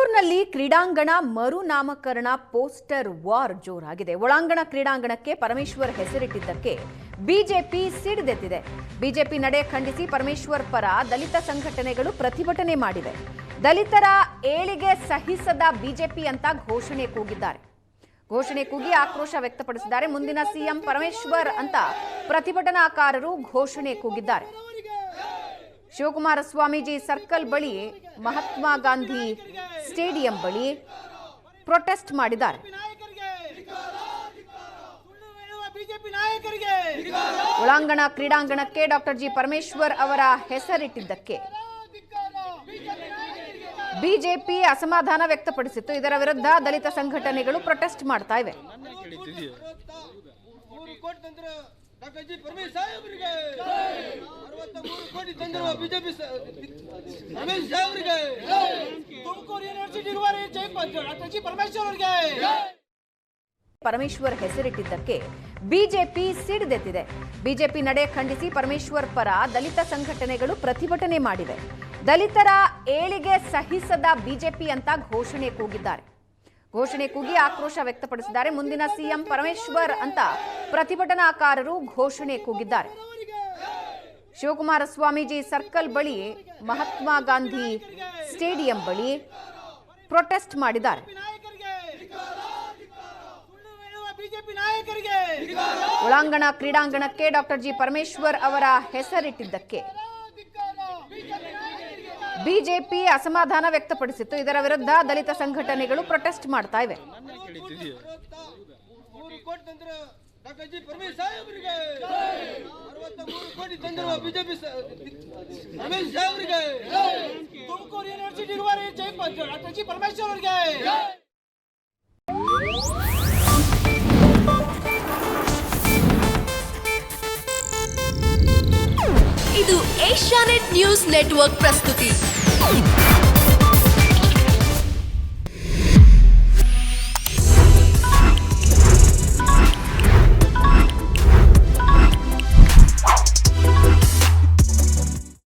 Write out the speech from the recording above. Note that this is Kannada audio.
ತುಮಕೂರಿನಲ್ಲಿ ಕ್ರೀಡಾಂಗಣ ಮರುನಾಮಕರಣ ಪೋಸ್ಟರ್ ವಾರ್ ಜೋರಾಗಿದೆ. ಒಳಾಂಗಣ ಕ್ರೀಡಾಂಗಣಕ್ಕೆ ಪರಮೇಶ್ವರ್ ಹೆಸರಿಟ್ಟಿದ್ದಕ್ಕೆ ಬಿಜೆಪಿ ಸಿಡಿದೆದ್ದಿದೆ. ಬಿಜೆಪಿ ನಡೆ ಖಂಡಿಸಿ ಪರಮೇಶ್ವರ್ ಪರ ದಲಿತ ಸಂಘಟನೆಗಳು ಪ್ರತಿಭಟನೆ ಮಾಡಿವೆ. ದಲಿತರ ಏಳಿಗೆ ಸಹಿಸದ ಬಿಜೆಪಿ ಅಂತ ಘೋಷಣೆ ಕೂಗಿದ್ದಾರೆ. ಘೋಷಣೆ ಕೂಗಿ ಆಕ್ರೋಶ ವ್ಯಕ್ತಪಡಿಸಿದ್ದಾರೆ. ಮುಂದಿನ ಸಿಎಂ ಪರಮೇಶ್ವರ್ ಅಂತ ಪ್ರತಿಭಟನಾಕಾರರು ಘೋಷಣೆ ಕೂಗಿದ್ದಾರೆ. ಶಿವಕುಮಾರ ಸ್ವಾಮೀಜಿ ಸರ್ಕಲ್ ಬಳಿ, ಮಹಾತ್ಮ ಗಾಂಧಿ ಸ್ಟೇಡಿಯಂ ಬಳಿ ಪ್ರೊಟೆಸ್ಟ್ ಮಾಡಿದ್ದಾರೆ. ಒಳಾಂಗಣ ಕ್ರೀಡಾಂಗಣಕ್ಕೆ ಡಾಕ್ಟರ್ ಜಿ ಪರಮೇಶ್ವರ್ ಅವರ ಹೆಸರಿಟ್ಟಿದ್ದಕ್ಕೆ ಬಿಜೆಪಿ ಅಸಮಾಧಾನ ವ್ಯಕ್ತಪಡಿಸಿತ್ತು. ಇದರ ವಿರುದ್ಧ ದಲಿತ ಸಂಘಟನೆಗಳು ಪ್ರೊಟೆಸ್ಟ್ ಮಾಡ್ತಾ ಇವೆ. ಡಾಕ್ಟರ್ ಜಿ ಪರಮೇಶ್ ಸಾಹೇಬ್ರಿಗೆ 63 ಕೋಟಿ ತಂದಿರುವ ಬಿಜೆಪಿ ರಮೇಶ್ ಸಾಹೇಬ್ರಿಗೆ ತುಮಕೂರು ಯೂನಿವರ್ಸಿಟಿ ಇರುವರೆ ಡಾಕ್ಟರ್ ಜಿ ಪರಮೇಶ್ವರ್ ಅವರಿಗೆ ಪರಮೇಶ್ವರ್ ಹೆಸರಿಟ್ಟಿದ್ದಕ್ಕೆ ಬಿಜೆಪಿ ಸಿಡಿದೆದ್ದಿದೆ. ಬಿಜೆಪಿ ನಡೆ ಖಂಡಿಸಿ ಪರಮೇಶ್ವರ್ ಪರ ದಲಿತ ಸಂಘಟನೆಗಳು ಪ್ರತಿಭಟನೆ ಮಾಡಿವೆ. ದಲಿತರ ಏಳಿಗೆ ಸಹಿಸದ ಬಿಜೆಪಿ ಅಂತ ಘೋಷಣೆ ಕೂಗಿದ್ದಾರೆ. ಘೋಷಣೆ ಕೂಗಿ ಆಕ್ರೋಶ ವ್ಯಕ್ತಪಡಿಸಿದ್ದಾರೆ. ಮುಂದಿನ ಸಿಎಂ ಪರಮೇಶ್ವರ್ ಅಂತ ಪ್ರತಿಭಟನಾಕಾರರು ಘೋಷಣೆ ಕೂಗಿದ್ದಾರೆ. ಶಿವಕುಮಾರ ಸ್ವಾಮೀಜಿ ಸರ್ಕಲ್ ಬಳಿ, ಮಹಾತ್ಮ ಗಾಂಧಿ ಸ್ಟೇಡಿಯಂ ಬಳಿ ಪ್ರೊಟೆಸ್ಟ್ ಮಾಡಿದ್ದಾರೆ. ಒಳಾಂಗಣ ಕ್ರೀಡಾಂಗಣಕ್ಕೆ ಡಾಕ್ಟರ್ ಜಿ ಪರಮೇಶ್ವರ್ ಅವರ ಹೆಸರಿಟ್ಟಿದ್ದಕ್ಕೆ ಬಿಜೆಪಿ ಅಸಮಾಧಾನ ವ್ಯಕ್ತಪಡಿಸಿತ್ತು. ಇದರ ವಿರುದ್ಧ ದಲಿತ ಸಂಘಟನೆಗಳು ಪ್ರೊಟೆಸ್ಟ್ ಮಾಡ್ತಾ ಇವೆ. ಡಾಕ್ಟರ್ ಜಿ ಪರಮೇಶ್ ಸಾಹೇಬ್ರಿಗೆ 63 ಕೋಟಿ ತಂದಿರುವ ಬಿಜೆಪಿ ರಮೇಶ್ ಸಾಹೇಬ್ರಿಗೆ ತುಮಕೂರು ಯೂನಿವರ್ಸಿಟಿ ಇರುವರೆ ಡಾಕ್ಟರ್ ಜಿ ಪರಮೇಶ್ವರ್ ಅವರಿಗೆ ಇದು ಏಷ್ಯಾನೆಟ್ ನ್ಯೂಸ್ ನೆಟ್ವರ್ಕ್ ಪ್ರಸ್ತುತಿ.